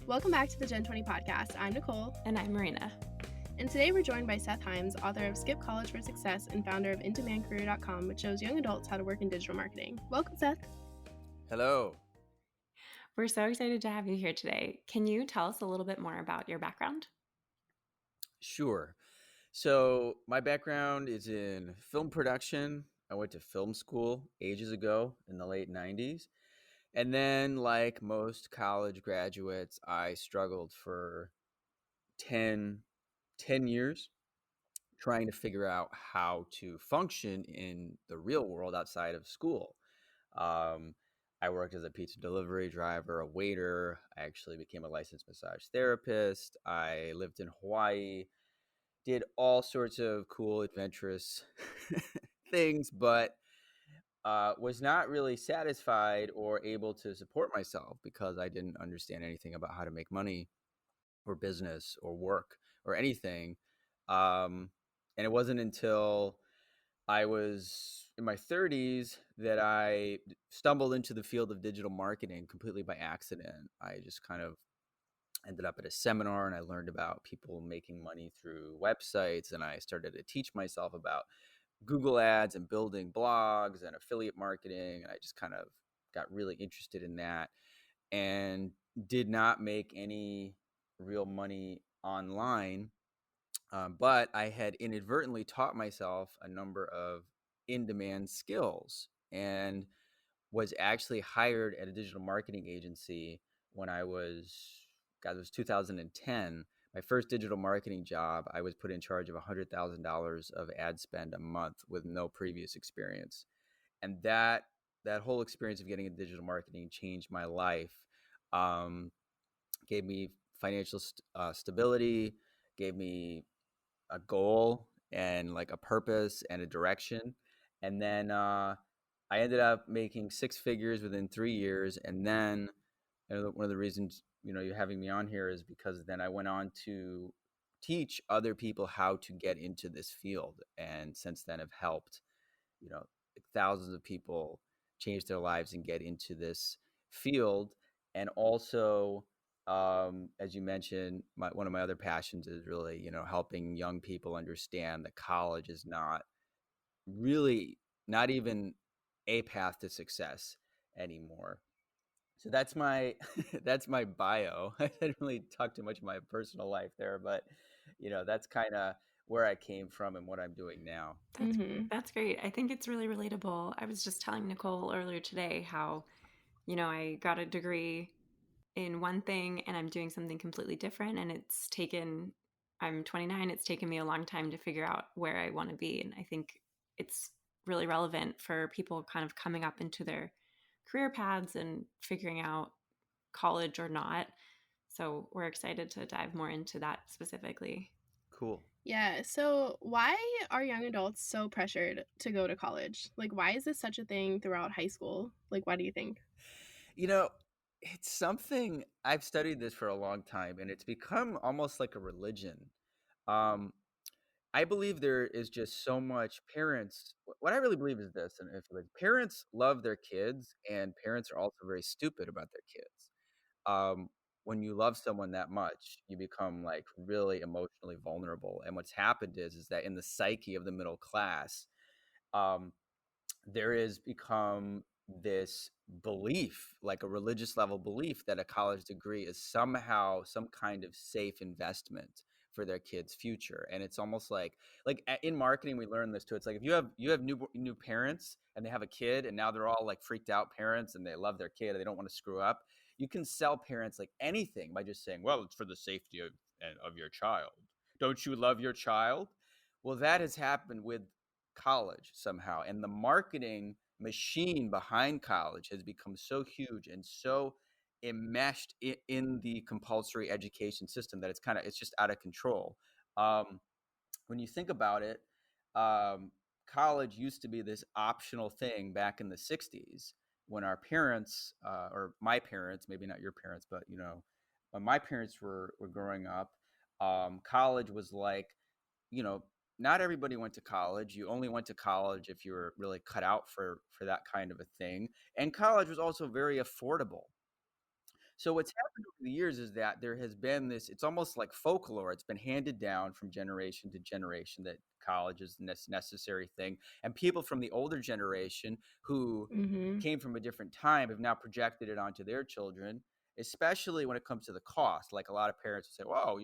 Welcome back to the Gen 20 podcast. I'm Nicole. And I'm Marina. And today we're joined by Seth Hymes, author of Skip College for Success and founder of InDemandCareer.com, which shows young adults how to work in digital marketing. Welcome, Seth. Hello. We're so excited to have you here today. Can you tell us a little bit more about your background? Sure. So my background is in film production. I went to film school ages ago in the late 90s. And then, like most college graduates, I struggled for 10 years trying to figure out how to function in the real world outside of school. I worked as a pizza delivery driver, a waiter. I actually became a licensed massage therapist. I lived in Hawaii, did all sorts of cool, adventurous things, but was not really satisfied or able to support myself because I didn't understand anything about how to make money or business or work or anything. And it wasn't until I was in my 30s that I stumbled into the field of digital marketing completely by accident. I just kind of ended up at a seminar and I learned about people making money through websites, and I started to teach myself about Google ads and building blogs and affiliate marketing. And I just kind of got really interested in that and did not make any real money online. But I had inadvertently taught myself a number of in-demand skills and was actually hired at a digital marketing agency when it was 2010. My first digital marketing job, I was put in charge of $100,000 of ad spend a month with no previous experience. And that whole experience of getting into digital marketing changed my life, gave me financial stability, gave me a goal and like a purpose and a direction. And then I ended up making six figures within 3 years. And then one of the reasons, you're having me on here is because then I went on to teach other people how to get into this field. And since then have helped, thousands of people change their lives and get into this field. And also, as you mentioned, one of my other passions is really, helping young people understand that college is not even a path to success anymore. So that's my that's my bio. I didn't really talk too much of my personal life there, but that's kind of where I came from and what I'm doing now. That's great. I think it's really relatable. I was just telling Nicole earlier today how, I got a degree in one thing and I'm doing something completely different. And I'm 29. It's taken me a long time to figure out where I want to be. And I think it's really relevant for people kind of coming up into their career paths and figuring out college or not. So we're excited to dive more into that specifically. Cool. Yeah. So why are young adults so pressured to go to college? Like, why is this such a thing throughout high school? Like, why do you think? It's something I've studied this for a long time, and it's become almost like a religion. I believe there is just so much parents. What I really believe is this, and if parents love their kids, and parents are also very stupid about their kids. When you love someone that much, you become like really emotionally vulnerable. And what's happened is that in the psyche of the middle class, um, there is become this belief, like a religious level belief, that a college degree is somehow some kind of safe investment for their kids' future. And it's almost like in marketing, we learn this too. It's like if you have new parents and they have a kid and now they're all like freaked out parents and they love their kid and they don't want to screw up. You can sell parents like anything by just saying, well, it's for the safety of your child. Don't you love your child? Well, that has happened with college somehow, and the marketing machine behind college has become so huge and so enmeshed in the compulsory education system that it's just out of control. When you think about it, college used to be this optional thing back in the 60s when our parents, or my parents, maybe not your parents, but when my parents were growing up, college was like, not everybody went to college. You only went to college if you were really cut out for that kind of a thing. And college was also very affordable. So what's happened over the years is that there has been this, it's almost like folklore. It's been handed down from generation to generation that college is this necessary thing. And people from the older generation who Mm-hmm. came from a different time have now projected it onto their children, especially when it comes to the cost. Like a lot of parents will say, "Well,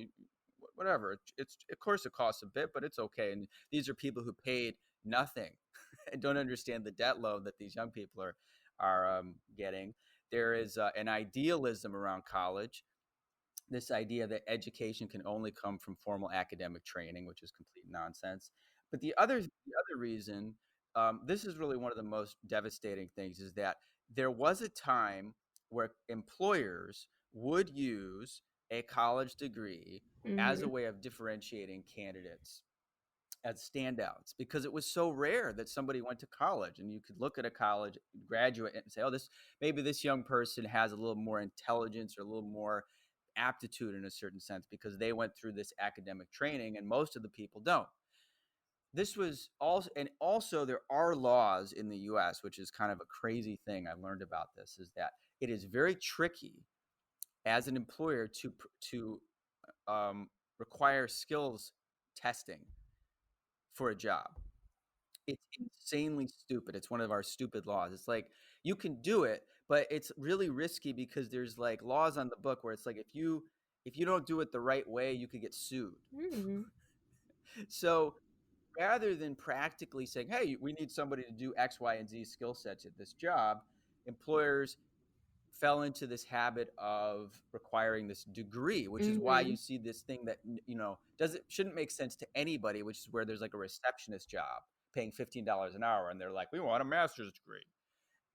whatever, it's of course it costs a bit, but it's okay." And these are people who paid nothing and don't understand the debt load that these young people are getting. There is an idealism around college, this idea that education can only come from formal academic training, which is complete nonsense. But the other reason, this is really one of the most devastating things, is that there was a time where employers would use a college degree as Mm-hmm. a way of differentiating candidates as standouts, because it was so rare that somebody went to college and you could look at a college graduate and say, oh, this, maybe this young person has a little more intelligence or a little more aptitude in a certain sense because they went through this academic training, and most of the people don't. This was also, and also there are laws in the US, which is kind of a crazy thing. I learned about this, is that it is very tricky as an employer to um, require skills testing for a job. It's insanely stupid. It's one of our stupid laws. It's like you can do it, but it's really risky because there's like laws on the book where it's like if you don't do it the right way, you could get sued. Mm-hmm. So rather than practically saying, "Hey, we need somebody to do X, Y, and Z skill sets at this job," employers fell into this habit of requiring this degree, which is why Mm-hmm. you see this thing that doesn't shouldn't make sense to anybody, which is where there's like a receptionist job paying $15 an hour, and they're like, "We want a master's degree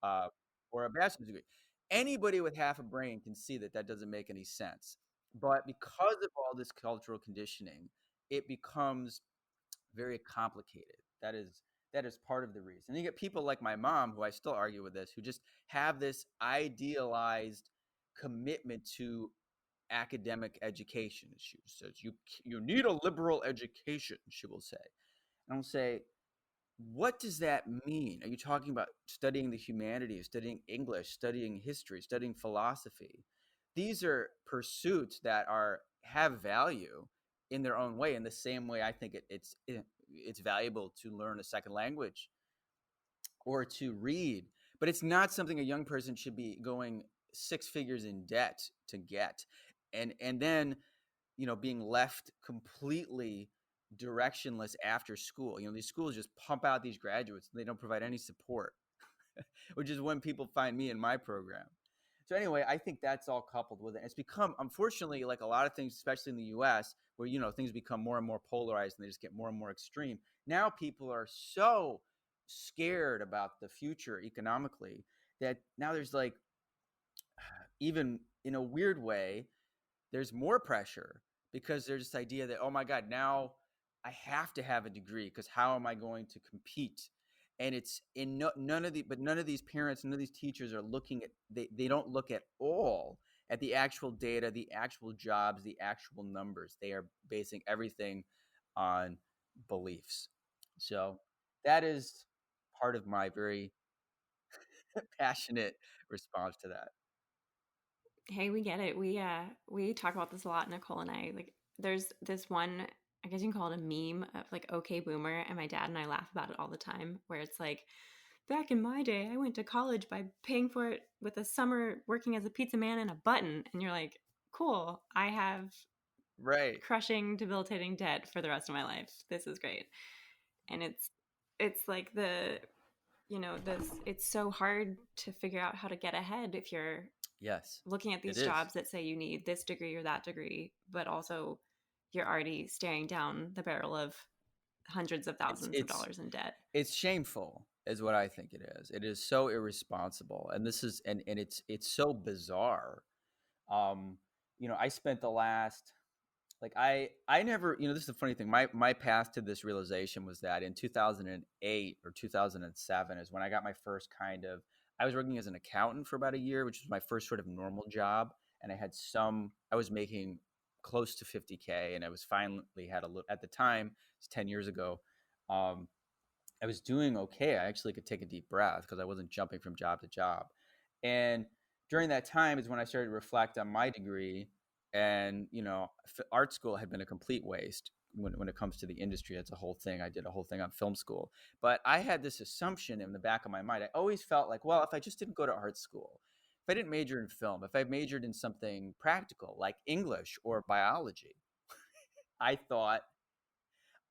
uh, or a bachelor's degree." Anybody with half a brain can see that that doesn't make any sense. But because of all this cultural conditioning, it becomes very complicated. That is part of the reason. And you get people like my mom, who I still argue with this, who just have this idealized commitment to academic education. She says, you need a liberal education, she will say. And I'll say, what does that mean? Are you talking about studying the humanities, studying English, studying history, studying philosophy? These are pursuits that have value in their own way. In the same way, I think it's valuable to learn a second language or to read, but it's not something a young person should be going six figures in debt to get, and then being left completely directionless after school. These schools just pump out these graduates and they don't provide any support, which is when people find me in my program. So anyway, I think that's all coupled with it. It's become, unfortunately, like a lot of things, especially in the US, where things become more and more polarized and they just get more and more extreme. Now people are so scared about the future economically that now there's like, even in a weird way, there's more pressure because there's this idea that, oh my God, now I have to have a degree because how am I going to compete? And it's in none of these parents, none of these teachers are looking at, they don't look at all at the actual data, the actual jobs, the actual numbers. They are basing everything on beliefs. So that is part of my very passionate response to that. Hey, we get it. We talk about this a lot, Nicole and I. Like there's this one, I guess you can call it a meme of like okay boomer, and my dad and I laugh about it all the time, where it's like back in my day, I went to college by paying for it with a summer working as a pizza man and a button. And you're like, cool, I have Right. crushing, debilitating debt for the rest of my life. This is great. And it's like this it's so hard to figure out how to get ahead if you're Yes, looking at it these is. jobs that say you need this degree or that degree, but also you're already staring down the barrel of hundreds of It's thousands of it's dollars in debt. it's shameful is what I think it is. It is so irresponsible. And this is and it's so bizarre. Um, I spent the last, like, I never, this is the funny thing. My path to this realization was that in 2008 or 2007 is when I got my first I was working as an accountant for about a year, which was my first sort of normal job, and I was making close to 50K, and I was finally had a little, at the time, it's 10 years ago. Um, I was doing okay. I actually could take a deep breath because I wasn't jumping from job to job. And during that time is when I started to reflect on my degree, and art school had been a complete waste when it comes to the industry. That's a whole thing. I did a whole thing on film school, but I had this assumption in the back of my mind. I always felt like, well, if I just didn't go to art school, if I didn't major in film, if I majored in something practical like English or biology, I thought,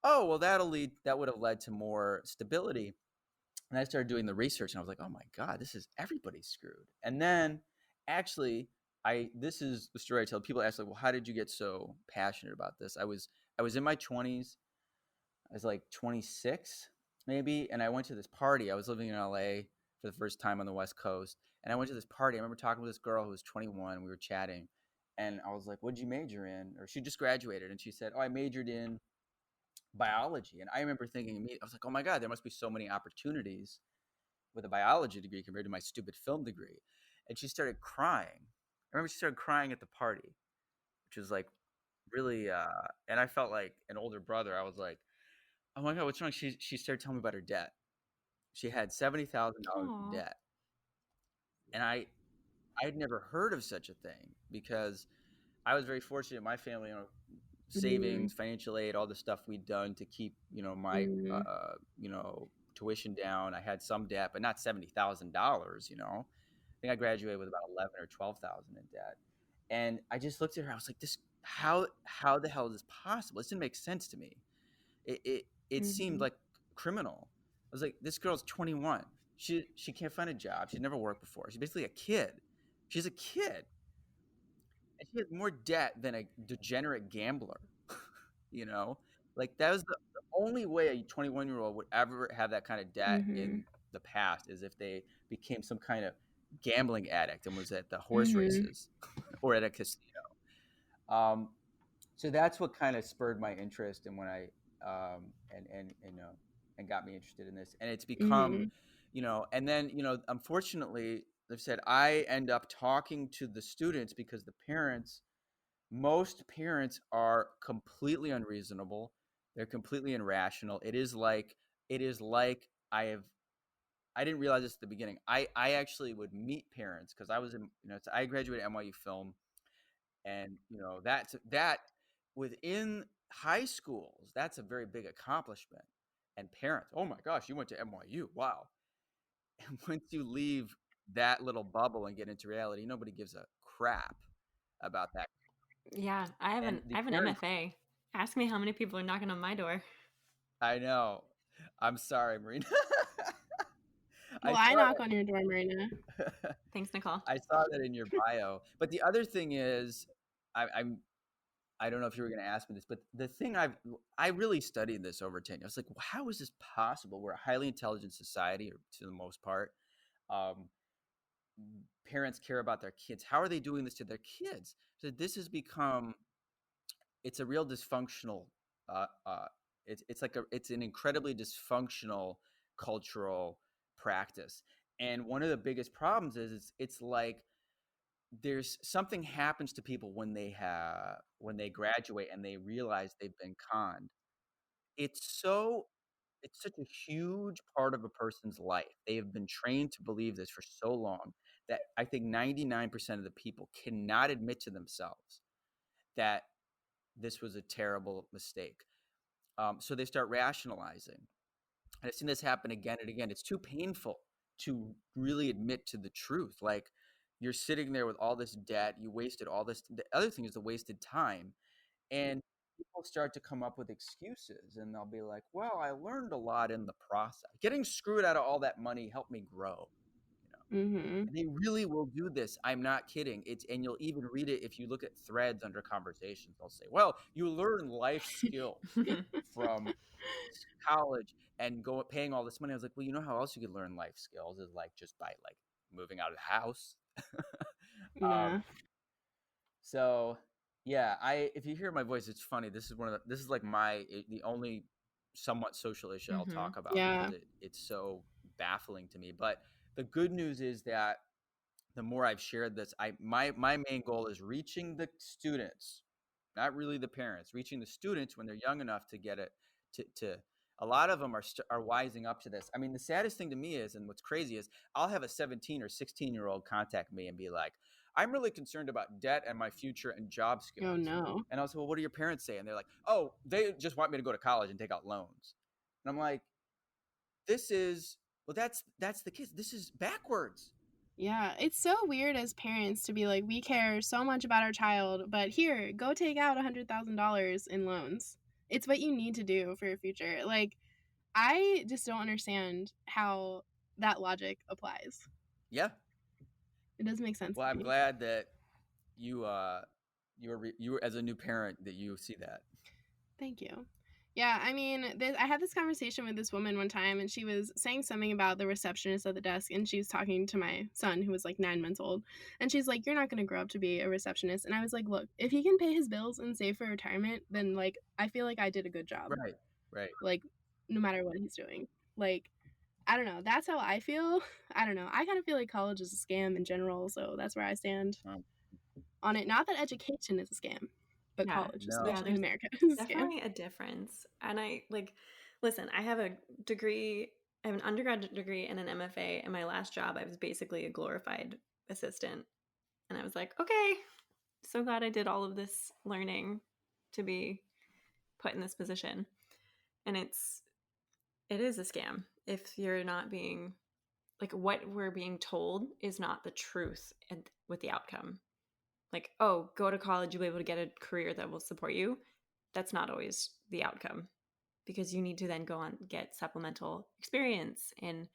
oh, well, that would have led to more stability. And I started doing the research, and I was like, oh my God, everybody's screwed. And then actually, this is the story I tell people. Ask, like, well, how did you get so passionate about this? I was in my 20s. I was like 26 maybe, and I went to this party. I was living in LA for the first time on the West Coast, and I went to this party. I remember talking with this girl who was 21. We were chatting, and I was like, what'd you major in? Or she just graduated, and she said, oh, I majored in biology. And I remember thinking immediately, I was like, oh my God, there must be so many opportunities with a biology degree compared to my stupid film degree. And she started crying. I remember she started crying at the party, which was like really, and I felt like an older brother. I was like, oh my God, what's wrong? She started telling me about her debt. She had $70,000 in Aw. debt. And I'd never heard of such a thing because I was very fortunate. My family, Mm-hmm. savings, financial aid, all the stuff we'd done to keep, my, Mm-hmm. tuition down. I had some debt, but not $70,000. I think I graduated with about 11 or 12,000 in debt. And I just looked at her. I was like, how the hell is this possible? This didn't make sense to me. It seemed Mm-hmm. like criminal. I was like, this girl's 21. She can't find a job. She's never worked before. She's basically a kid. She's a kid. And she has more debt than a degenerate gambler. you know like that was the only way a 21-year-old would ever have that kind of debt Mm-hmm. in the past, is if they became some kind of gambling addict and was at the horse Mm-hmm. races or at a casino. um, so that's what kind of spurred my interest, and when I and got me interested in this, and it's become, Mm-hmm. and then, unfortunately, they've said I end up talking to the students because most parents are completely unreasonable. They're completely irrational. It is like I didn't realize this at the beginning. I actually would meet parents because I was in, I graduated NYU film, and that within high schools, that's a very big accomplishment. And parents, oh my gosh, you went to NYU, wow. And once you leave that little bubble and get into reality, nobody gives a crap about that. Yeah, I have And an the I have an parents, MFA. Ask me how many people are knocking on my door. I know. I'm sorry, Marina. I Well, I saw knock on your door, Marina. that. Thanks, Nicole. I saw that in your bio. But the other thing is, I'm I don't know if you were going to ask me this, but the thing I really studied this over 10 years. I was like, well, how is this possible? We're a highly intelligent society, or to the most part. Um, Parents care about their kids. How are they doing this to their kids? So this has become, it's a real dysfunctional, uh, uh, it's an incredibly dysfunctional cultural practice. And one of the biggest problems is it's like there's something happens to people when they graduate and they realize they've been conned. It's so it's such a huge part of a person's life. They have been trained to believe this for so long that I think 99% of the people cannot admit to themselves that this was a terrible mistake. So they start rationalizing. And I've seen this happen again and again. It's too painful to really admit to the truth. Like, you're sitting there with all this debt, you wasted all this. The other thing is the wasted time. And people start to come up with excuses, and they'll be like, well, I learned a lot in the process. Getting screwed out of all that money helped me grow. You know, Mm-hmm. and they really will do this. I'm not kidding. And you'll even read it if you look at threads under conversations. They'll say, well, you learn life skills from college and paying all this money. I was like, well, you know how else you could learn life skills is like just by like moving out of the house. Yeah. um, so yeah, if you hear my voice, it's funny. This is like the only somewhat social issue I'll Hmm. talk about Yeah. because it's so baffling to me. But the good news is that the more I've shared this, my main goal is reaching the students, not really the parents, reaching the students when they're young enough to get it, to A lot of them are wising up to this. I mean, the saddest thing to me is, and what's crazy is, I'll have a 17 or 16-year-old contact me and be like, I'm really concerned about debt and my future and job skills. Oh no. And I was like, well, what do your parents say? And they're like, oh, they just want me to go to college and take out loans. And I'm like, that's the kids. This is backwards. Yeah, it's so weird as parents to be like, we care so much about our child, but here, go take out $100,000 in loans. It's what you need to do for your future. Like, I just don't understand how that logic applies. Yeah. It doesn't make sense. Well, I'm glad that you were as a new parent that you see that. Thank you. Yeah, I mean, I had this conversation with this woman one time, and she was saying something about the receptionist at the desk, and she was talking to my son, who was like 9 months old, and she's like, you're not going to grow up to be a receptionist. And I was like, look, if he can pay his bills and save for retirement, then, like, I feel like I did a good job. Right. Like, no matter what he's doing. Like, I don't know. That's how I feel. I don't know. I kind of feel like college is a scam in general, so that's where I stand on it. Not that education is a scam. But college, especially in America, is definitely a difference. And listen, I have an undergraduate degree and an MFA, and my last job, I was basically a glorified assistant. And I was like, okay, so glad I did all of this learning to be put in this position. And it is a scam if you're not being, like, what we're being told is not the truth with the outcome. Like, oh, go to college, you'll be able to get a career that will support you. That's not always the outcome, because you need to then go on get supplemental experience. And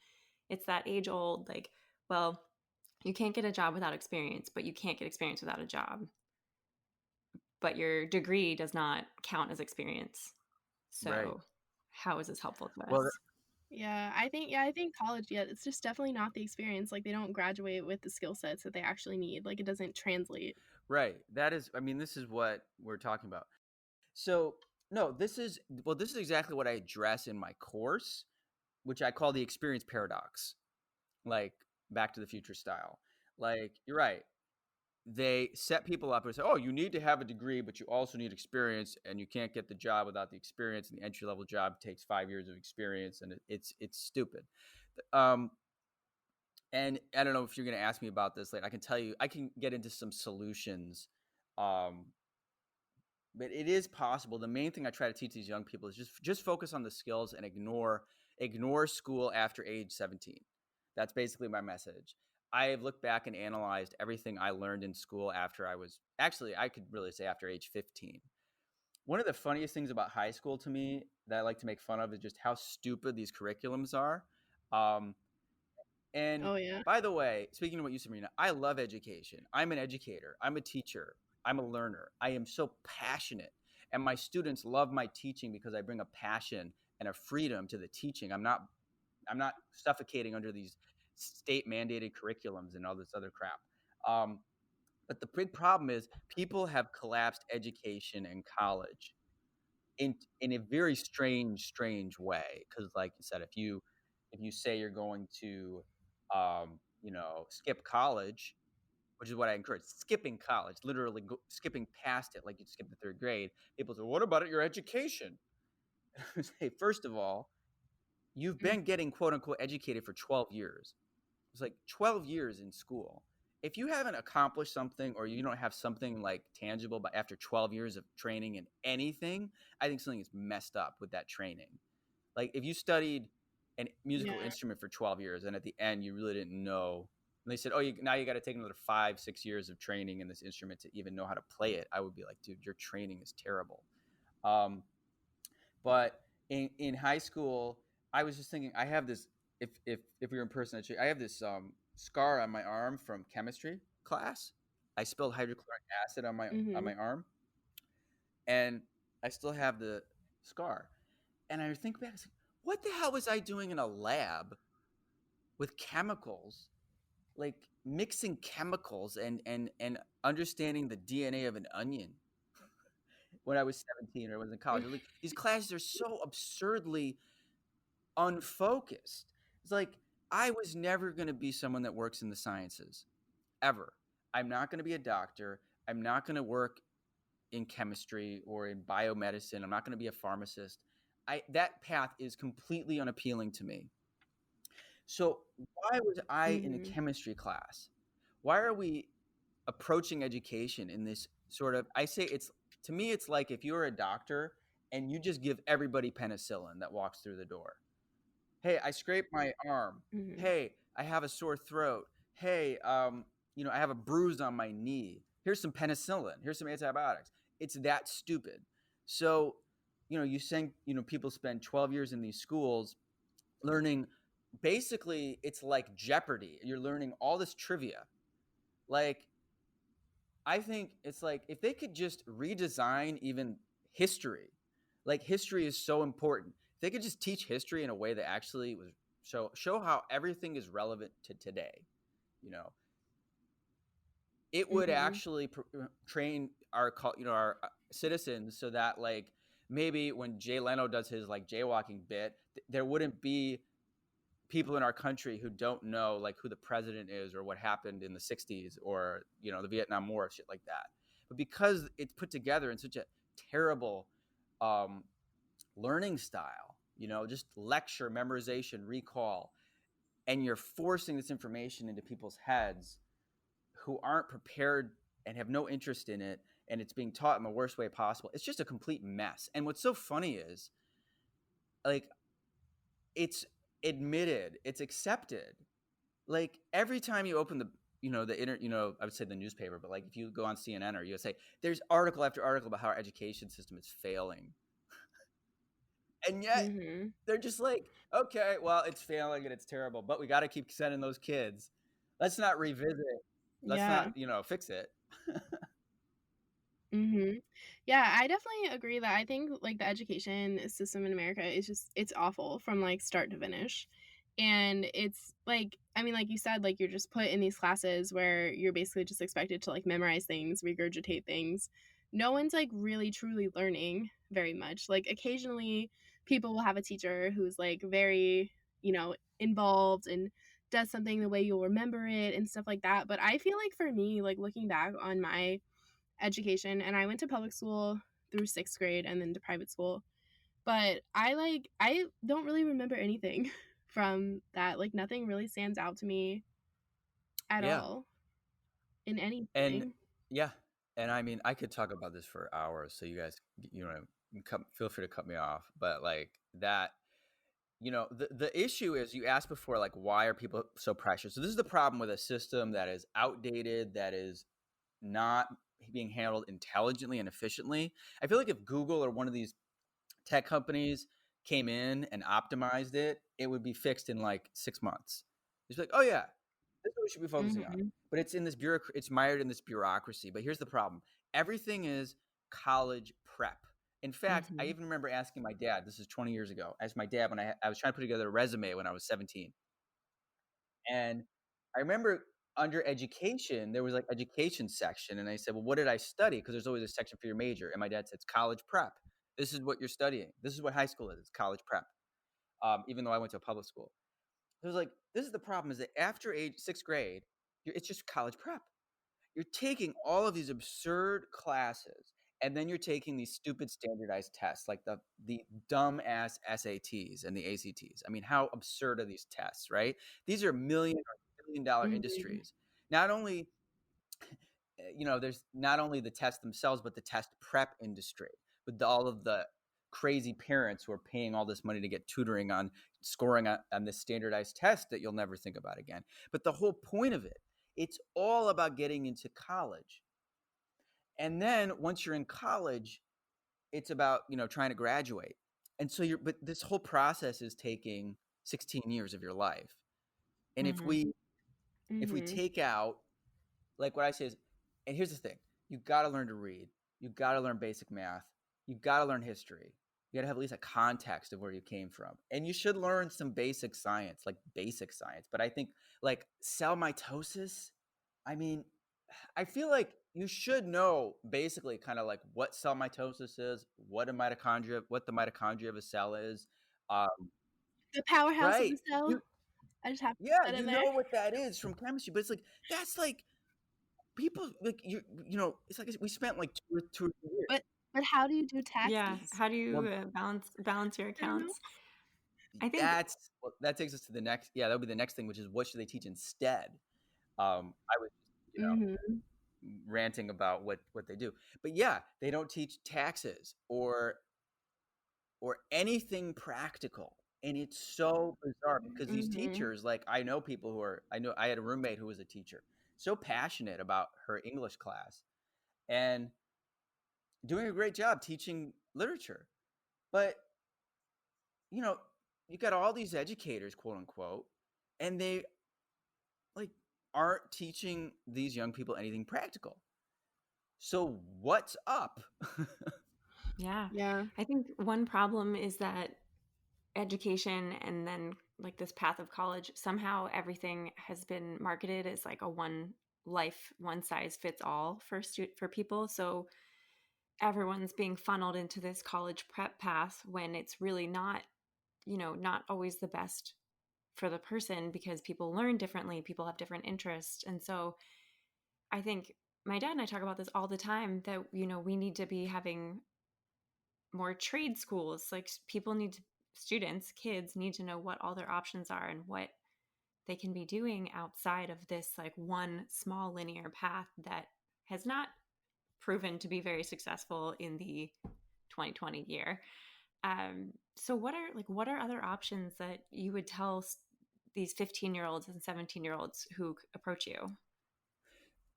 it's that age old, like, well, you can't get a job without experience, but you can't get experience without a job. But your degree does not count as experience. So how is this helpful to us? Yeah, I think college, it's just definitely not the experience. Like, they don't graduate with the skill sets that they actually need. Like, it doesn't translate. Right. This is what we're talking about. So, no, this is exactly what I address in my course, which I call the experience paradox, like Back to the Future style. Like, you're right. They set people up and say, oh, you need to have a degree, but you also need experience, and you can't get the job without the experience. And the entry-level job takes 5 years of experience, and it's stupid. And I don't know if you're going to ask me about this later. I can tell you, I can get into some solutions. But it is possible. The main thing I try to teach these young people is just focus on the skills and ignore school after age 17. That's basically my message. I have looked back and analyzed everything I learned in school after I could really say after age 15. One of the funniest things about high school to me that I like to make fun of is just how stupid these curriculums are. And oh, yeah. By the way, speaking of what you said, Marina, I love education. I'm an educator. I'm a teacher. I'm a learner. I am so passionate. And my students love my teaching because I bring a passion and a freedom to the teaching. I'm not suffocating under these state mandated curriculums and all this other crap. But the big problem is people have collapsed education and college in a very strange way. Because, like you said, if you say you're going to skip college, which is what I encourage, skipping college, literally skipping past it like you skip the 3rd grade. People say, what about your education? Say, first of all, you've been getting quote unquote educated for 12 years. It's like 12 years in school. If you haven't accomplished something, or you don't have something like tangible, but after 12 years of training in anything, I think something is messed up with that training. Like, if you studied a musical instrument for 12 years and at the end you really didn't know, and they said, oh, now you got to take another 5-6 years of training in this instrument to even know how to play it, I would be like, dude, your training is terrible. But in high school, I was just thinking, I have this, if we were in person, I have this scar on my arm from chemistry class. I spilled hydrochloric acid on my arm, and I still have the scar. And I think back, what the hell was I doing in a lab with chemicals, like mixing chemicals and understanding the DNA of an onion when I was 17 or I was in college? Like, these classes are so absurdly unfocused. It's like, I was never going to be someone that works in the sciences, ever. I'm not going to be a doctor. I'm not going to work in chemistry or in biomedicine. I'm not going to be a pharmacist. that path is completely unappealing to me. So why was I in a Mhm. chemistry class? Why are we approaching education in this sort of, I say it's, to me, it's like if you're a doctor and you just give everybody penicillin that walks through the door. Hey, I scraped my arm. Mhm. Hey, I have a sore throat. Hey, I have a bruise on my knee. Here's some penicillin. Here's some antibiotics. It's that stupid. So, you saying, people spend 12 years in these schools learning, basically it's like Jeopardy. You're learning all this trivia. Like, I think it's like if they could just redesign even history, like history is so important. If they could just teach history in a way that actually was show how everything is relevant to today, you know, it would Mhm. actually train our citizens so that like maybe when Jay Leno does his like jaywalking bit, there wouldn't be people in our country who don't know like who the president is or what happened in the 60s or the Vietnam War, shit like that. But because it's put together in such a terrible um, learning style, just lecture, memorization, recall, and you're forcing this information into people's heads who aren't prepared and have no interest in it, and it's being taught in the worst way possible. It's just a complete mess. And what's so funny is like it's admitted, it's accepted. Like every time you open I would say the newspaper, but like if you go on CNN or USA, there's article after article about how our education system is failing. And yet Mhm. they're just like, okay, well, it's failing and it's terrible, but we got to keep sending those kids. Let's not revisit. Let's not, Yeah. fix it. Mhm. Yeah, I definitely agree that I think, like, the education system in America is just it's awful from, like, start to finish. And it's, like I mean, like you said, like, you're just put in these classes where you're basically just expected to, like, memorize things, regurgitate things. No one's, like, really truly learning very much. Like, occasionally, people will have a teacher who's, like, very, involved and does something the way you'll remember it and stuff like that. But I feel like for me, like, looking back on my education, and I went to public school through 6th grade and then to private school. But I don't really remember anything from that. Like nothing really stands out to me at Yeah. all in And anything. yeah. And I mean, I could talk about this for hours. So you guys, feel free to cut me off. But like that, the issue is you asked before, like, why are people so precious? So this is the problem with a system that is outdated, that is not being handled intelligently and efficiently. I feel like if Google or one of these tech companies came in and optimized it, it would be fixed in like 6 months. It's like, oh yeah, this is what we should be focusing on. Mhm. But it's in this it's mired in this bureaucracy. But here's the problem: everything is college prep. In fact, I Mhm. even remember asking my dad. This is 20 years ago. I asked my dad when I was trying to put together a resume when I was 17, and I remember under education, there was like education section. And I said, well, what did I study? Because there's always a section for your major. And my dad said, it's college prep. This is what you're studying. This is what high school is. It's college prep. Even though I went to a public school. So I was like, this is the problem, is that after age 6th grade, it's just college prep. You're taking all of these absurd classes, and then you're taking these stupid standardized tests like the dumb ass SATs and the ACTs. I mean, how absurd are these tests, right? These are $1 million Mhm. industries. Not only there's not only the tests themselves, but the test prep industry with all of the crazy parents who are paying all this money to get tutoring on scoring on this standardized test that you'll never think about again. But the whole point of it, it's all about getting into college. And then once you're in college, it's about, trying to graduate. And so but this whole process is taking 16 years of your life. And Mhm. if we Mhm. take out, like what I say is, and here's the thing, you got to learn to read, you got to learn basic math, you got to learn history, you got to have at least a context of where you came from, and you should learn some basic science, like basic science. But I think like cell mitosis, I mean, I feel like you should know basically kind of like what cell mitosis is, what the mitochondria of a cell is. um, The powerhouse of right, the cell. you I just have to yeah, put you in know there. what that is from chemistry, but it's like that's like people like it's like we spent like two or 3 years. But how do you do Yeah. taxes? How do you Well, balance your I don't know. accounts? I think that takes us to the next. Yeah, that would be the next thing, which is what should they teach instead? I was just, Mhm. ranting about what they do, but yeah, they don't teach taxes or anything practical, and it's so bizarre because these Mhm. teachers, like I know people who are. I know I had a roommate who was a teacher, so passionate about her English class and doing a great job teaching literature, but you know, you got all these educators, quote unquote, and they like aren't teaching these young people anything practical. So what's up? yeah. Yeah. I think one problem is that education and then like this path of college, somehow everything has been marketed as like a one size fits all for people. So everyone's being funneled into this college prep path when it's really not, not always the best for the person because people learn differently, people have different interests. And so I think my dad and I talk about this all the time that, we need to be having more trade schools. Like people need to, students, kids need to know what all their options are and what they can be doing outside of this like one small linear path that has not proven to be very successful in the 2020 year. So what are other options that you would tell these 15-year-olds and 17-year-olds who approach you?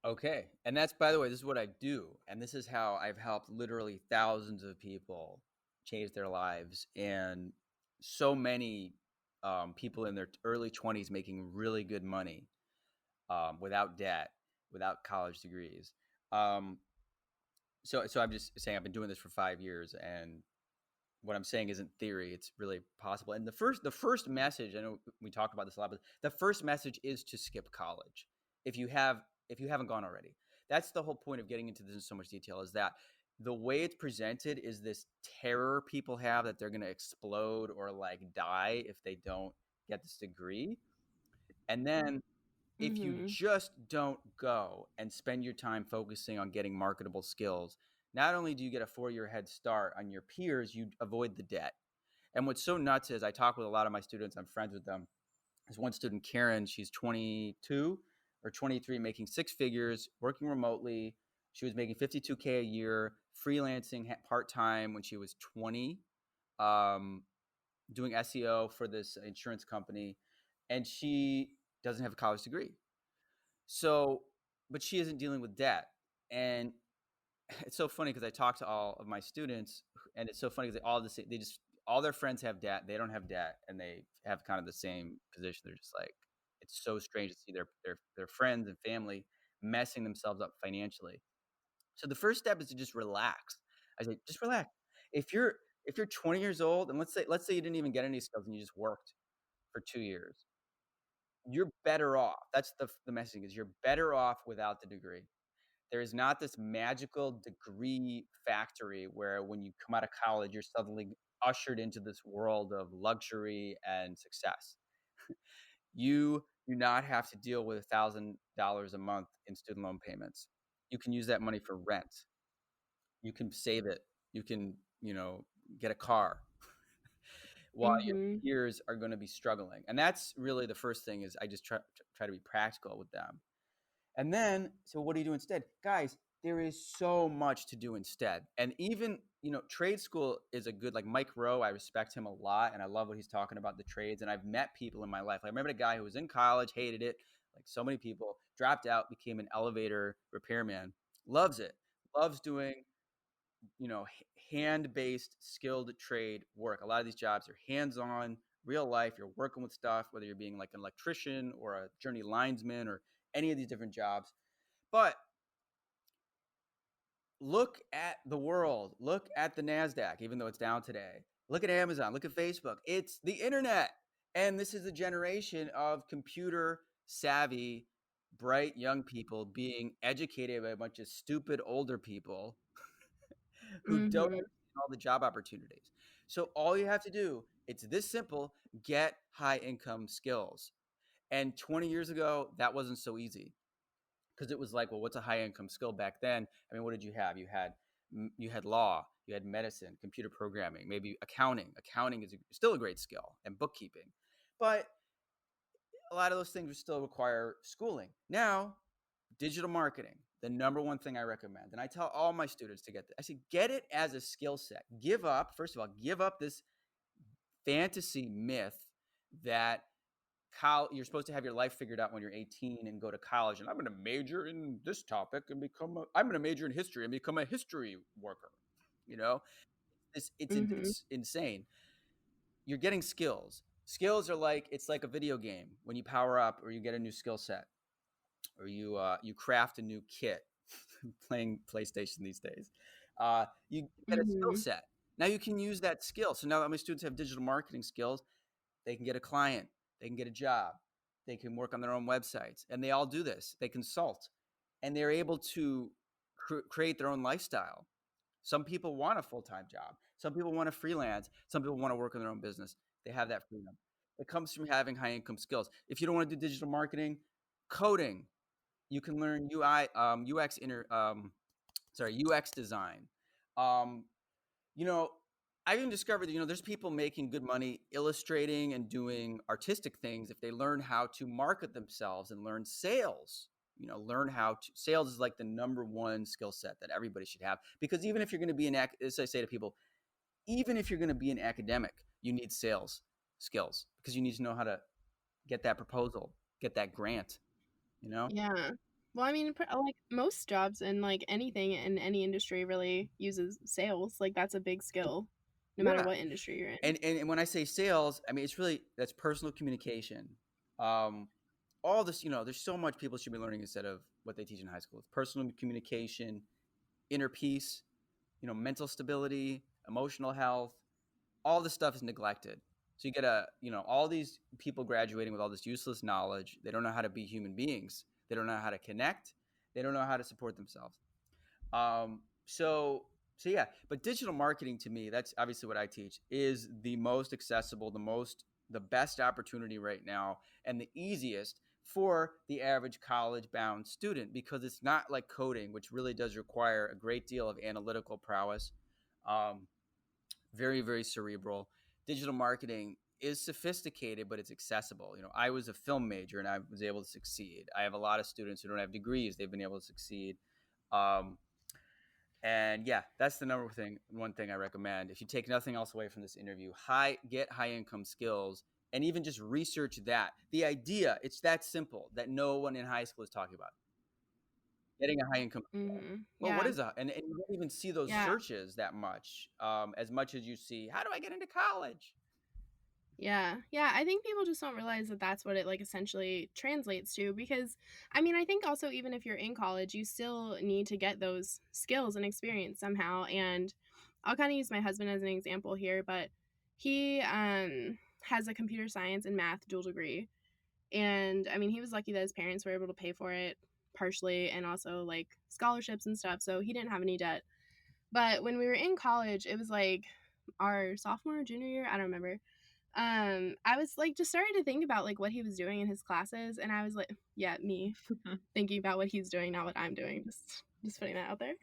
Okay. And that's, by the way, this is what I do. And this is how I've helped literally thousands of people change their lives. And so many people in their early 20s making really good money without debt, without college degrees. Um, so I'm just saying I've been doing this for 5 years, and what I'm saying isn't theory; it's really possible. And the first message, I know we talk about this a lot, but the first message is to skip college if you haven't gone already. That's the whole point of getting into this in so much detail, is that the way it's presented is this terror people have that they're going to explode or like die if they don't get this degree. And then if you Mhm. just don't go and spend your time focusing on getting marketable skills, not only do you get a 4 year head start on your peers, you avoid the debt. And what's so nuts is I talk with a lot of my students, I'm friends with them. There's one student, Karen, she's 22 or 23, making six figures, working remotely. She was making 52K a year, freelancing part time when she was 20, um, doing SEO for this insurance company. And she doesn't have a college degree. So, but she isn't dealing with debt. And it's so funny because I talk to all of my students, and it's so funny because they just all their friends have debt. They don't have debt, and they have kind of the same position. They're just like, it's so strange to see their friends and family messing themselves up financially. So the first step is to just relax. I say, just relax. If you're 20 years old, and let's say you didn't even get any skills and you just worked for 2 years, you're better off. That's the messaging, is you're better off without the degree. There is not this magical degree factory where when you come out of college, you're suddenly ushered into this world of luxury and success. You do not have to deal with $1,000 a month in student loan payments. You can use that money for rent. You can save it. You can, get a car while your Mhm. peers are going to be struggling. And that's really the first thing, is I just try to be practical with them. And then, so what do you do instead? Guys, there is so much to do instead. And even, trade school is a good, like Mike Rowe, I respect him a lot. And I love what he's talking about, the trades. And I've met people in my life. I remember a guy who was in college, hated it, like so many people, dropped out, became an elevator repairman, loves it, loves doing, hand-based skilled trade work. A lot of these jobs are hands-on, real life. You're working with stuff, whether you're being like an electrician or a journey linesman or any of these different jobs. But look at the world. Look at the NASDAQ, even though it's down today. Look at Amazon. Look at Facebook. It's the internet. And this is a generation of computer savvy, bright young people being educated by a bunch of stupid older people who don't Mhm. understand all the job opportunities. So all you have to do, it's this simple: get high income skills. And 20 years ago, that wasn't so easy, because it was like, well, what's a high income skill back then? I mean, what did you have? You had you had law, you had medicine, computer programming, maybe accounting. Accounting is still a great skill, and bookkeeping. But a lot of those things would still require schooling. Now, digital marketing, the number one thing I recommend. And I tell all my students to get this. I say, get it as a skill set. Give up, first of all, give up this fantasy myth that you're supposed to have your life figured out when you're 18 and go to college. And I'm going to major in this topic and I'm going to major in history and become a history worker. You know, Mm-hmm. it's insane. You're getting skills. Skills are like, it's like a video game when you power up or you get a new skill set or you craft a new kit. Playing PlayStation these days, you get a skill Mm-hmm. set. Now you can use that skill. So now that my students have digital marketing skills, they can get a client, they can get a job, they can work on their own websites, and they all do this. They consult, and they're able to create their own lifestyle. Some people want a full-time job. Some people want to freelance. Some people want to work on their own business. They have that freedom. It comes from having high-income skills. If you don't want to do digital marketing, coding, you can learn UX design. Um, you know, I even discovered that, there's people making good money illustrating and doing artistic things if they learn how to market themselves and learn sales. Learn how to sales is like the number one skill set that everybody should have, because even if you're going to be as I say to people, even if you're going to be an academic, you need sales skills, because you need to know how to get that proposal, get that grant, you know? Yeah. Well, I mean, like most jobs and like anything in any industry really uses sales. Like that's a big skill, no matter Yeah. what industry you're in. And when I say sales, I mean, that's personal communication. Um, all this, there's so much people should be learning instead of what they teach in high school. It's personal communication, inner peace, mental stability, emotional health. All this stuff is neglected. So you get all these people graduating with all this useless knowledge. They don't know how to be human beings. They don't know how to connect. They don't know how to support themselves. Um, so so yeah, but digital marketing to me, that's obviously what I teach, is the most accessible, the best opportunity right now, and the easiest for the average college bound student, because it's not like coding, which really does require a great deal of analytical prowess. Um, very, very cerebral. Digital marketing is sophisticated, but it's accessible. I was a film major and I was able to succeed. I have a lot of students who don't have degrees. They've been able to succeed. Um, and yeah, that's the one thing I recommend. If you take nothing else away from this interview, get high income skills, and even just research that. The idea, it's that simple, that no one in high school is talking about. Getting a high income skill. Mm-hmm. Well, what Yeah. is and you don't even see those Yeah. searches that much, as much as you see, how do I get into college? Yeah. Yeah. I think people just don't realize that that's what it like essentially translates to, because I mean, I think also even if you're in college, you still need to get those skills and experience somehow. And I'll kind of use my husband as an example here, but he has a computer science and math dual degree. And I mean, he was lucky that his parents were able to pay for it partially, and also like scholarships and stuff. So he didn't have any debt. But when we were in college, it was like our sophomore or junior year, I don't remember. I was like just starting to think about like what he was doing in his classes, and I was like, yeah, me thinking about what he's doing, not what I'm doing. Just putting that out there.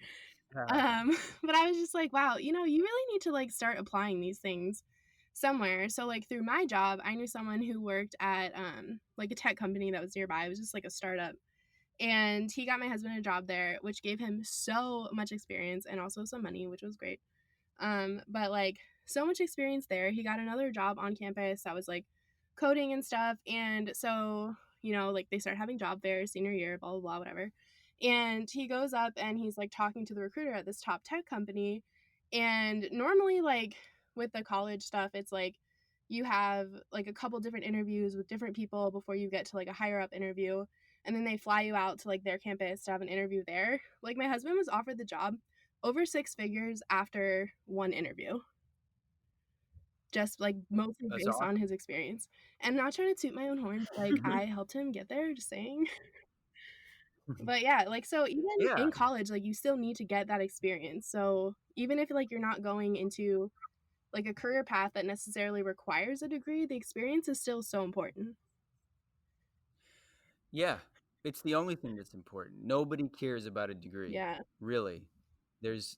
But I was just like, wow, you really need to like start applying these things somewhere. So like through my job, I knew someone who worked at like a tech company that was nearby. It was just like a startup. And he got my husband a job there, which gave him so much experience and also some money, which was great. But like so much experience there. He got another job on campus that was like coding and stuff. And so, like they start having job fairs senior year, blah, blah, blah, whatever. And he goes up and he's like talking to the recruiter at this top tech company. And normally, like with the college stuff, it's like you have like a couple different interviews with different people before you get to like a higher up interview. And then they fly you out to like their campus to have an interview there. Like my husband was offered the job over six figures after one interview, just like mostly That's based on awesome. his experience. And not trying to toot my own horn, but like I helped him get there, just saying. But yeah, like so even Yeah, in college, like you still need to get that experience. So even if like you're not going into like a career path that necessarily requires a degree, the experience is still so important. yeah. It's the only thing that's important. Nobody cares about a degree, Yeah. really. there's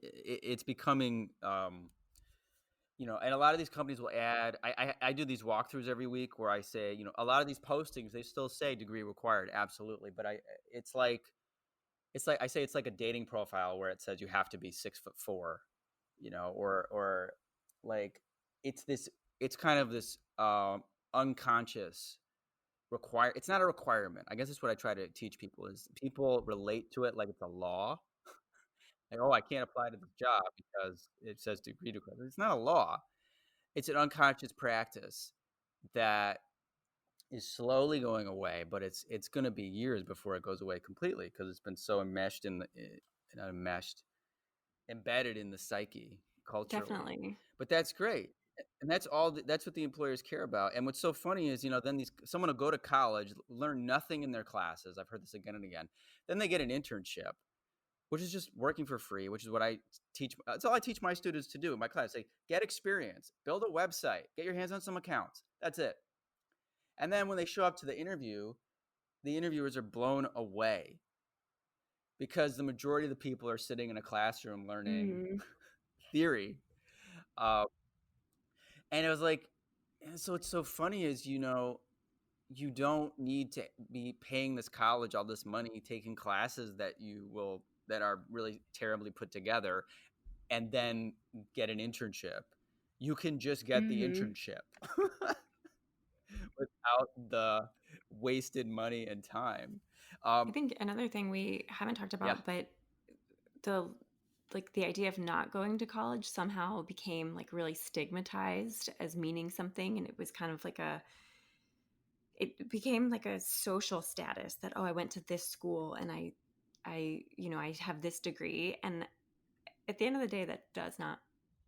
it's becoming and a lot of these companies will add. I do these walkthroughs every week where I say, a lot of these postings, they still say degree required, absolutely, but it's like I say, it's like a dating profile where it says you have to be 6'4", or like it's kind of this unconscious require. It's not a requirement. I guess that's what I try to teach people, is people relate to it like it's a law. Like, oh, I can't apply to this job because it says degree required. It's not a law. It's an unconscious practice that is slowly going away, but it's going to be years before it goes away completely, because it's been so enmeshed not enmeshed, embedded in the psyche culturally. Definitely. But that's great. And that's what the employers care about. And what's so funny is, then someone will go to college, learn nothing in their classes. I've heard this again and again. Then they get an internship, which is just working for free, which is what I teach. That's all I teach my students to do in my class. Say, get experience, build a website, get your hands on some accounts. That's it. And then when they show up to the interview, the interviewers are blown away, because the majority of the people are sitting in a classroom learning Mhm. theory. And it was like, and so it's so funny is, you don't need to be paying this college all this money, taking classes that are really terribly put together, and then get an internship. You can just get the Mhm. internship without the wasted money and time. I think another thing we haven't talked Yeah, about, but the the idea of not going to college somehow became like really stigmatized as meaning something, and it was kind of like it became like a social status that, oh, I went to this school and I have this degree. And at the end of the day, that does not,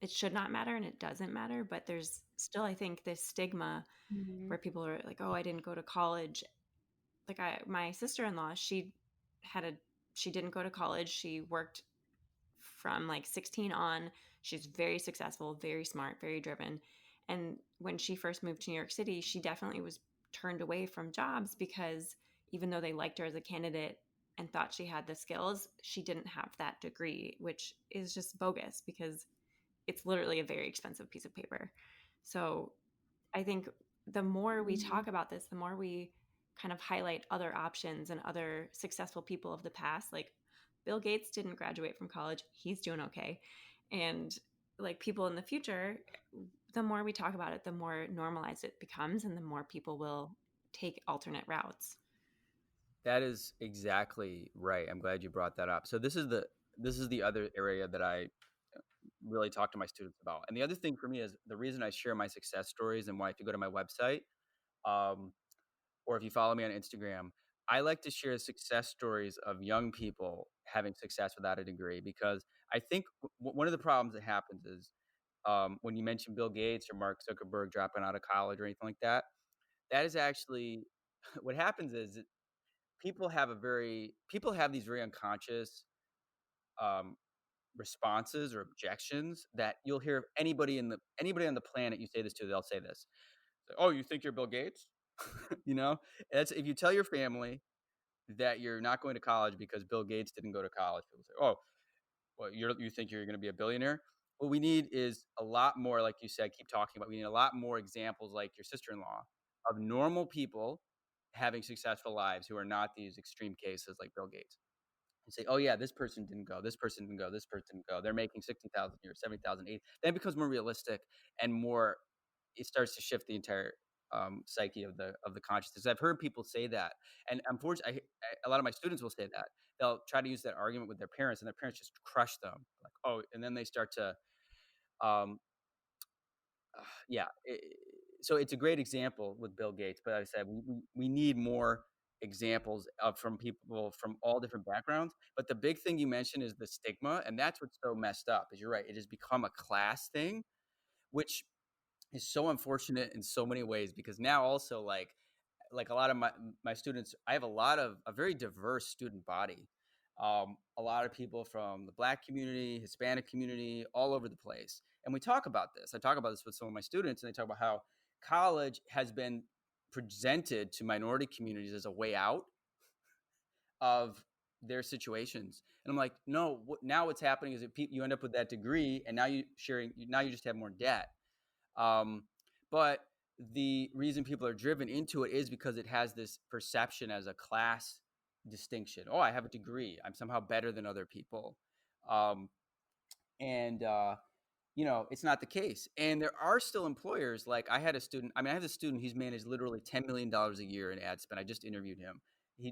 it should not matter, and it doesn't matter, but there's still, I think, this stigma Mhm. where people are like, oh, I didn't go to college. Like my sister-in-law, had a she didn't go to college. She worked from like 16 on. She's very successful, very smart, very driven. And when she first moved to New York City, she definitely was turned away from jobs because even though they liked her as a candidate and thought she had the skills, she didn't have that degree, which is just bogus because it's literally a very expensive piece of paper. So I think the more we Mhm. talk about this, the more we kind of highlight other options and other successful people of the past. Like Bill Gates didn't graduate from college, he's doing okay. And like people in the future, the more we talk about it, the more normalized it becomes, and the more people will take alternate routes. that is exactly right. I'm glad you brought that up. So this is the other area that I really talk to my students about. And the other thing for me is, the reason I share my success stories, and why, if you go to my website, um, or if you follow me on Instagram, I like to share success stories of young people having success without a degree, because I think one of the problems that happens is, when you mention Bill Gates or Mark Zuckerberg dropping out of college or anything like that, that is actually what happens is that people have these very unconscious um, responses or objections that you'll hear of anybody on the planet you say this to, they'll say this. Oh, you think you're Bill Gates? you know, that's if you tell your family that you're not going to college because Bill Gates didn't go to college, people say, "Oh, well, you think you're going to be a billionaire?" What we need is a lot more, like you said, keep talking about. We need a lot more examples like your sister-in-law, of normal people having successful lives who are not these extreme cases like Bill Gates. And say, "Oh yeah, this person didn't go. This person didn't go. This person didn't go. They're making 60,000 a year, 70,000, 80." Then it becomes more realistic and more. It starts to shift the entire psyche of the consciousness. I've heard people say that, and unfortunately, a lot of my students will say that. They'll try to use that argument with their parents, and their parents just crush them. Like, oh, and then they start to, um, yeah. So it's a great example with Bill Gates, but like I said, we need more examples of from people from all different backgrounds. But the big thing you mentioned is the stigma, and that's what's so messed up. Is, you're right, it has become a class thing, which is so unfortunate in so many ways, because now also, like a lot of my students, I have a very diverse student body. A lot of people from the Black community, Hispanic community, all over the place. And we talk about this. I talk about this with some of my students, and they talk about how college has been presented to minority communities as a way out of their situations. And I'm like, no, now what's happening is that you end up with that degree, and now now you just have more debt. But the reason people are driven into it is because it has this perception as a class distinction. Oh, I have a degree. I'm somehow better than other people. And it's not the case. And there are still employers. Like I have a student, he's managed literally $10 million a year in ad spend. I just interviewed him.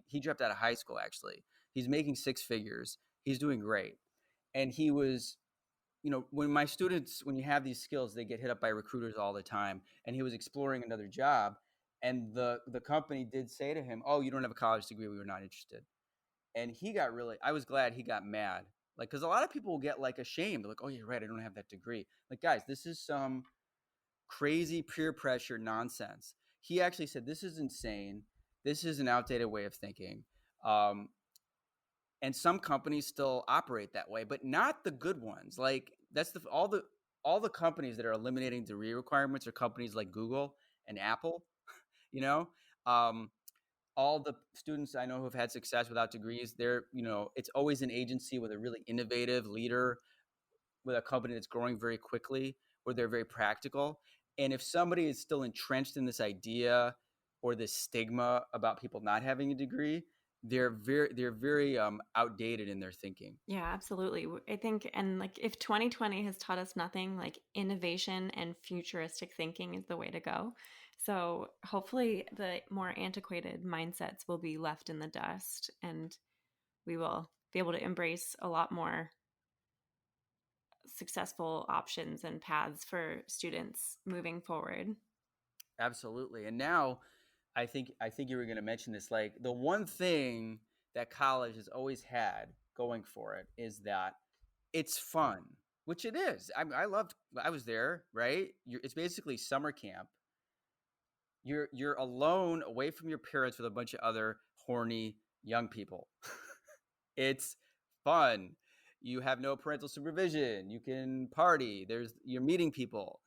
He dropped out of high school, actually. He's making six figures. He's doing great. And he was, when you have these skills, they get hit up by recruiters all the time. And he was exploring another job. And the company did say to him, oh, you don't have a college degree. We were not interested. And I was glad he got mad. Like, because a lot of people will get like ashamed. They're like, oh, you're right. I don't have that degree. Like, guys, this is some crazy peer pressure nonsense. He actually said, this is insane. This is an outdated way of thinking. And some companies still operate that way, but not the good ones. Like that's all the companies that are eliminating degree requirements are companies like Google and Apple, you know, all the students I know who have had success without degrees, it's always an agency with a really innovative leader, with a company that's growing very quickly, where they're very practical. And if somebody is still entrenched in this idea or this stigma about people not having a degree, they're very outdated in their thinking. Yeah, absolutely. I think, and like if 2020 has taught us nothing, like innovation and futuristic thinking is the way to go. So hopefully the more antiquated mindsets will be left in the dust, and we will be able to embrace a lot more successful options and paths for students moving forward. Absolutely. And now I think you were going to mention this, like the one thing that college has always had going for it is that it's fun, which it is. I was there, right? It's basically summer camp. You're alone away from your parents with a bunch of other horny young people. It's fun. You have no parental supervision. You can party. You're meeting people.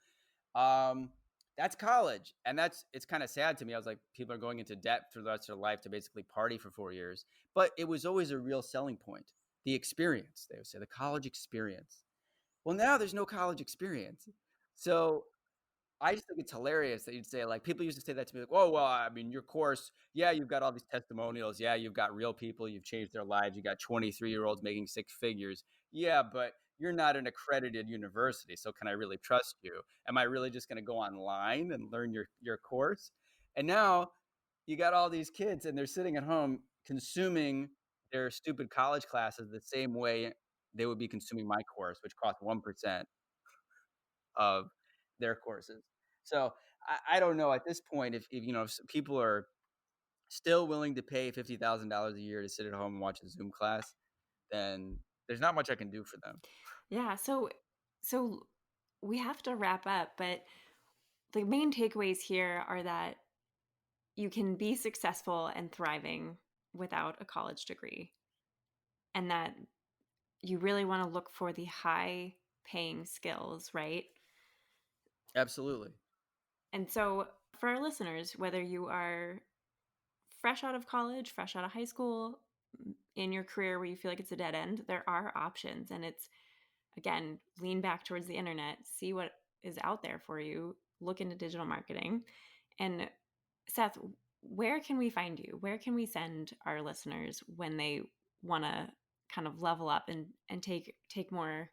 That's college. And it's kind of sad to me. I was like, people are going into debt for the rest of their life to basically party for 4 years. But it was always a real selling point. The experience, they would say, the college experience. Well, now there's no college experience. So I just think it's hilarious that you'd say, like, people used to say that to me, like, oh, well, I mean, your course, yeah, you've got all these testimonials. Yeah, you've got real people. You've changed their lives. You got 23-year-olds making six figures. Yeah, but you're not an accredited university. So can I really trust you? Am I really just going to go online and learn your course? And now you got all these kids and they're sitting at home consuming their stupid college classes the same way they would be consuming my course, which costs 1% of their courses. So I don't know at this point if if people are still willing to pay $50,000 a year to sit at home and watch a Zoom class, then there's not much I can do for them. Yeah, so we have to wrap up, but the main takeaways here are that you can be successful and thriving without a college degree, and that you really want to look for the high paying skills, right? Absolutely. And so for our listeners, whether you are fresh out of college, fresh out of high school, in your career where you feel like it's a dead end, there are options. And it's, again, lean back towards the internet, see what is out there for you, look into digital marketing. And Seth, where can we find you? Where can we send our listeners when they want to kind of level up and take more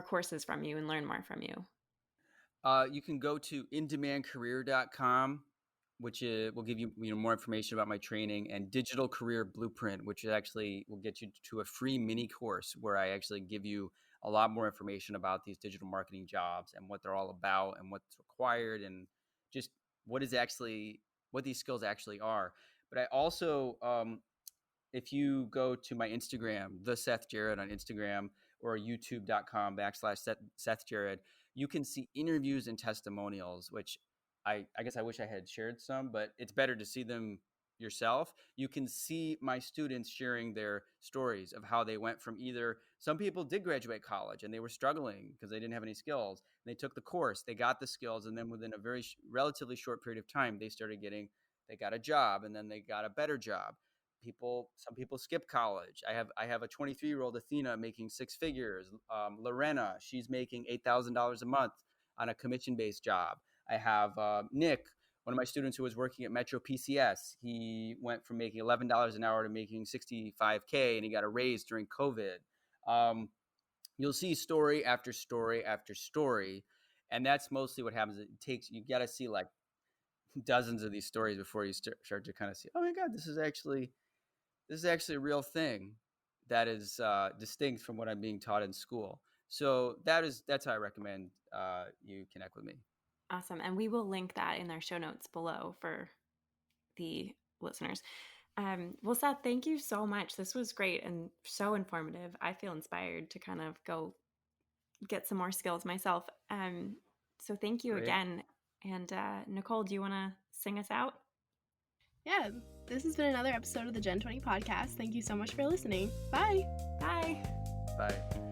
courses from you and learn more from you? You can go to indemandcareer.com, which will give you more information about my training, and Digital Career Blueprint, which actually will get you to a free mini course where I actually give you a lot more information about these digital marketing jobs and what they're all about and what's required and just what these skills actually are. But I also, if you go to my Instagram, the Seth Jared on Instagram, or youtube.com/Seth Jared, you can see interviews and testimonials, which I guess I wish I had shared some, but it's better to see them yourself. You can see my students sharing their stories of how they went from some people did graduate college and they were struggling because they didn't have any skills. They took the course, they got the skills, and then within a relatively short period of time, they got a job, and then they got a better job. Some people skip college. I have a 23-year-old Athena making six figures. Lorena, she's making $8,000 a month on a commission-based job. I have Nick, one of my students who was working at Metro PCS. He went from making $11 an hour to making $65K, and he got a raise during COVID. You'll see story after story after story, and that's mostly what happens. You got to see like dozens of these stories before you start to kind of see, oh my God, this is actually a real thing that is distinct from what I'm being taught in school. So that's how I recommend you connect with me. Awesome. And we will link that in our show notes below for the listeners. Well, Seth, thank you so much. This was great and so informative. I feel inspired to kind of go get some more skills myself. So thank you Great. again. And Nicole, do you want to sing us out? Yeah, this has been another episode of the Gen 20 podcast. Thank you so much for listening. Bye. Bye. Bye.